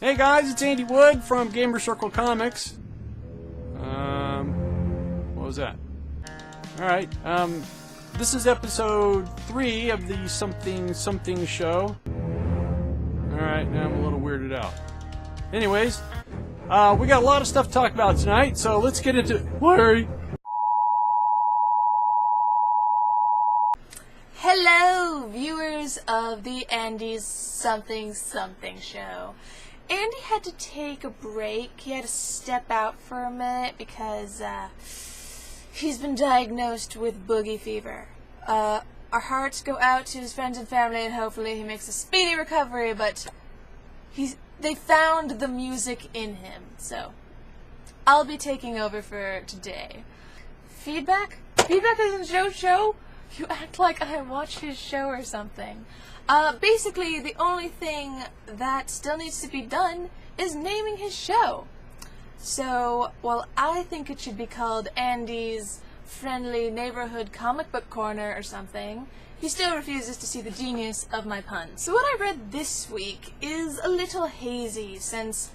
Hey guys, it's Andy Wood from Gamer Circle Comics. What was that? Alright, this is episode 3 of the something show. Alright, now I'm a little weirded out. Anyways, we got a lot of stuff to talk about tonight, so let's get into it. Worry. Hello, viewers of the Andy's something show. Andy had to take a break. He had to step out for a minute because he's been diagnosed with boogie fever. Our hearts go out to his friends and family, and hopefully he makes a speedy recovery, but they found the music in him, so I'll be taking over for today. Feedback? Feedback isn't Joe's show? You act like I watch his show or something. Basically, the only thing that still needs to be done is naming his show. So, while I think it should be called Andy's Friendly Neighborhood Comic Book Corner or something, he still refuses to see the genius of my puns. So what I read this week is a little hazy, since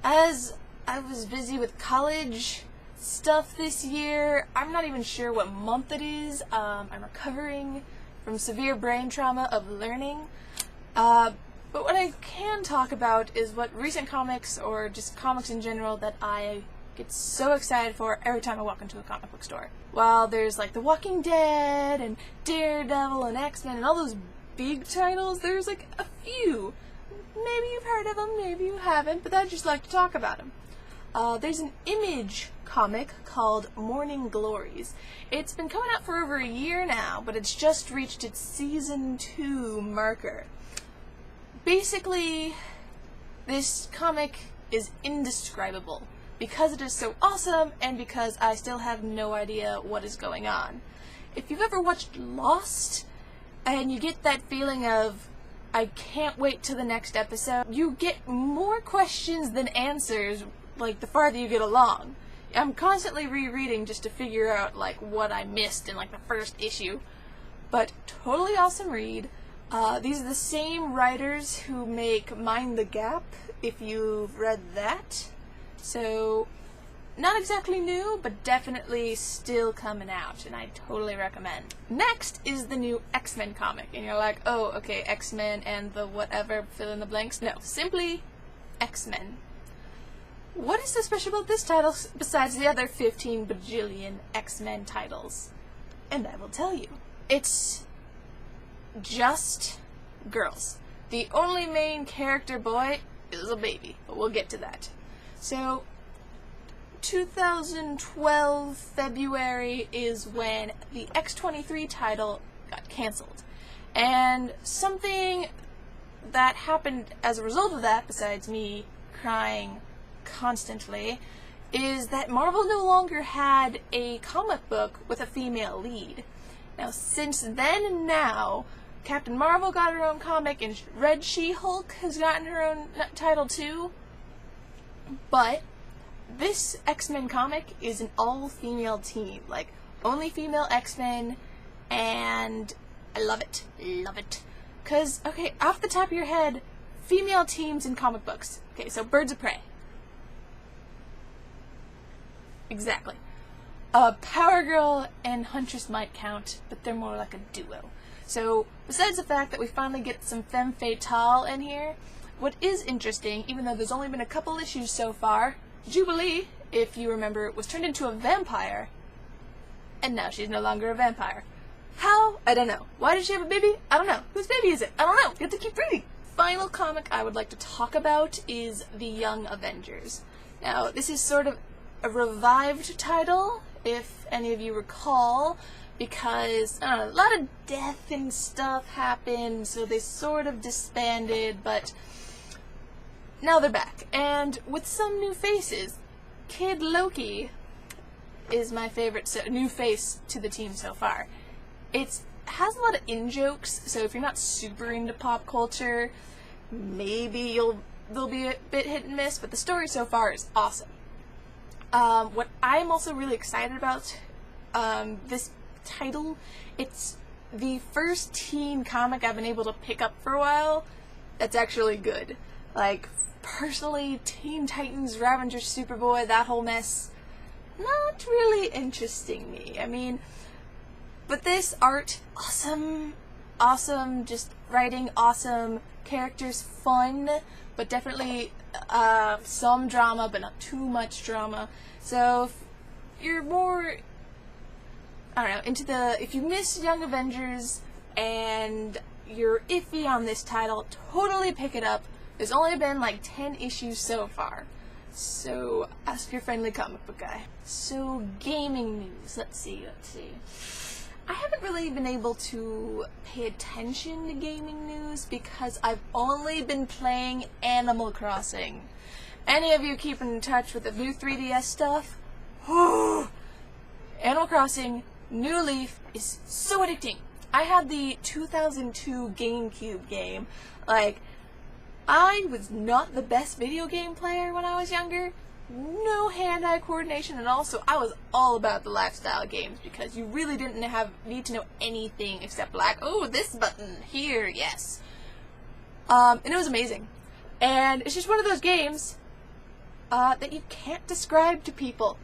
as I was busy with college stuff this year, I'm not even sure what month it is. I'm recovering from severe brain trauma of learning. But what I can talk about is what recent comics, or just comics in general, that I get so excited for every time I walk into a comic book store. While there's like The Walking Dead and Daredevil and X-Men and all those big titles, there's like a few. Maybe you've heard of them, maybe you haven't, but I'd just like to talk about them. There's an Image comic called Morning Glories. It's been coming out for over a year now, but it's just reached its season 2 marker. Basically, this comic is indescribable because it is so awesome and because I still have no idea what is going on. If you've ever watched Lost and you get that feeling of I can't wait till the next episode, you get more questions than answers like the farther you get along. I'm constantly rereading just to figure out like what I missed in like the first issue. But totally awesome read. These are the same writers who make Mind the Gap, if you've read that. So, not exactly new, but definitely still coming out, and I totally recommend. Next is the new X-Men comic, and you're like, oh, okay, X-Men and the whatever, fill in the blanks. No, simply X-Men. What is so special about this title besides the other 15 bajillion X-Men titles? And I will tell you. It's just girls. The only main character boy is a baby, but we'll get to that. So, 2012 February is when the X-23 title got cancelled. And something that happened as a result of that, besides me crying constantly, is that Marvel no longer had a comic book with a female lead. Now, since then and now, Captain Marvel got her own comic, and Red She-Hulk has gotten her own title too. But this X-Men comic is an all-female team, like only female X-Men, and I love it. Love it. 'Cause, okay, off the top of your head, female teams in comic books. Okay, so Birds of Prey. Exactly. Power Girl and Huntress might count, but they're more like a duo. So, besides the fact that we finally get some femme fatale in here, what is interesting, even though there's only been a couple issues so far, Jubilee, if you remember, was turned into a vampire, and now she's no longer a vampire. How? I don't know. Why did she have a baby? I don't know. Whose baby is it? I don't know. You have to keep reading. Final comic I would like to talk about is the Young Avengers. Now, this is sort of a revived title, if any of you recall, because, I don't know, a lot of death and stuff happened, so they sort of disbanded, but now they're back, and with some new faces. Kid Loki is my favorite new face to the team so far. It has a lot of in-jokes, so if you're not super into pop culture, maybe they'll be a bit hit and miss, but the story so far is awesome. What I'm also really excited about, this title, it's the first teen comic I've been able to pick up for a while that's actually good. Like, personally, Teen Titans, Ravager, Superboy, that whole mess, not really interesting me. I mean, but this art, awesome, just writing, awesome, characters, fun, but definitely some drama, but not too much drama. So if you're more, I don't know, if you miss Young Avengers and you're iffy on this title, totally pick it up. There's only been like 10 issues so far. So ask your friendly comic book guy. So gaming news, let's see. I haven't really been able to pay attention to gaming news because I've only been playing Animal Crossing. Any of you keeping in touch with the new 3DS stuff? Animal Crossing New Leaf is so addicting. I had the 2002 GameCube game. Like, I was not the best video game player when I was younger. No hand-eye coordination, and also I was all about the lifestyle games because you really didn't need to know anything except like, oh, this button here, yes. And it was amazing. And it's just one of those games that you can't describe to people.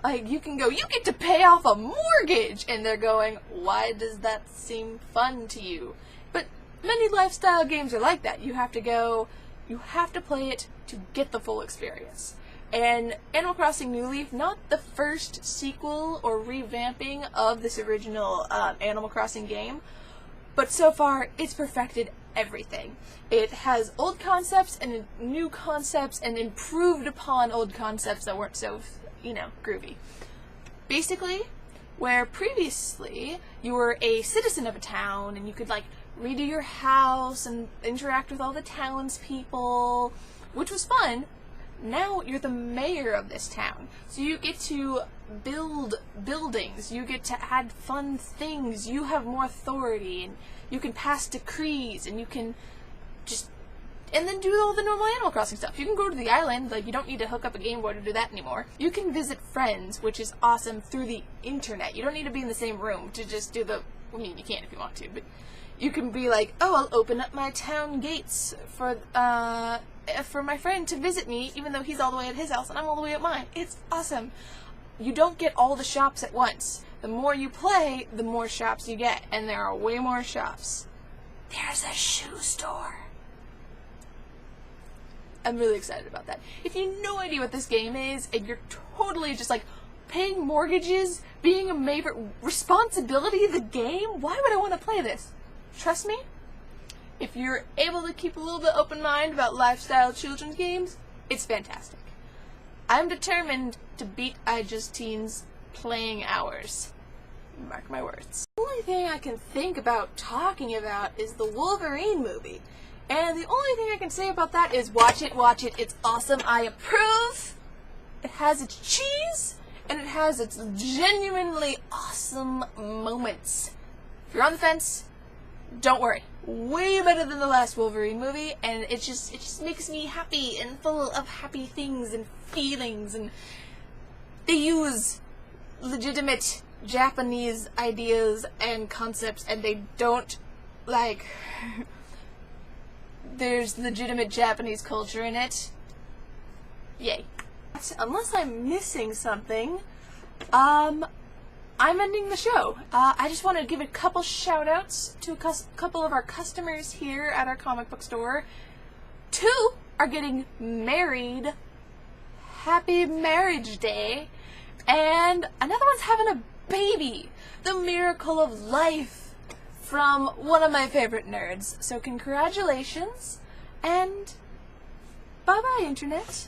Like, you can go, you get to pay off a mortgage, and they're going, why does that seem fun to you? But many lifestyle games are like that. You have to play it to get the full experience. And Animal Crossing New Leaf, not the first sequel or revamping of this original Animal Crossing game, but so far it's perfected everything. It has old concepts and new concepts and improved upon old concepts that weren't so, groovy. Basically, where previously you were a citizen of a town and you could redo your house and interact with all the townspeople, which was fun. Now you're the mayor of this town, so you get to build buildings, you get to add fun things, you have more authority, and you can pass decrees, and you can and then do all the normal Animal Crossing stuff. You can go to the island, you don't need to hook up a Game Boy to do that anymore. You can visit friends, which is awesome, through the internet. You don't need to be in the same room to just do you can if you want to, but you can be like, oh, I'll open up my town gates for my friend to visit me, even though he's all the way at his house and I'm all the way at mine. It's awesome. You don't get all the shops at once. The more you play, the more shops you get, and there are way more shops. There's a shoe store. I'm really excited about that. If you have no idea what this game is, and you're totally just paying mortgages, being a mayor, responsibility of the game, why would I want to play this? Trust me, if you're able to keep a little bit open mind about lifestyle children's games, it's fantastic. I'm determined to beat iJustTeen's playing hours. Mark my words. The only thing I can think about talking about is the Wolverine movie. And the only thing I can say about that is watch it, it's awesome, I approve. It has its cheese, and it has its genuinely awesome moments. If you're on the fence, don't worry. Way better than the last Wolverine movie, and it just makes me happy and full of happy things and feelings, and they use legitimate Japanese ideas and concepts, and they don't there's legitimate Japanese culture in it. Yay. Unless I'm missing something, I'm ending the show. I just want to give a couple shout-outs to a couple of our customers here at our comic book store. 2 are getting married. Happy Marriage Day. And another one's having a baby. The miracle of life from one of my favorite nerds. So congratulations, and bye-bye, Internet.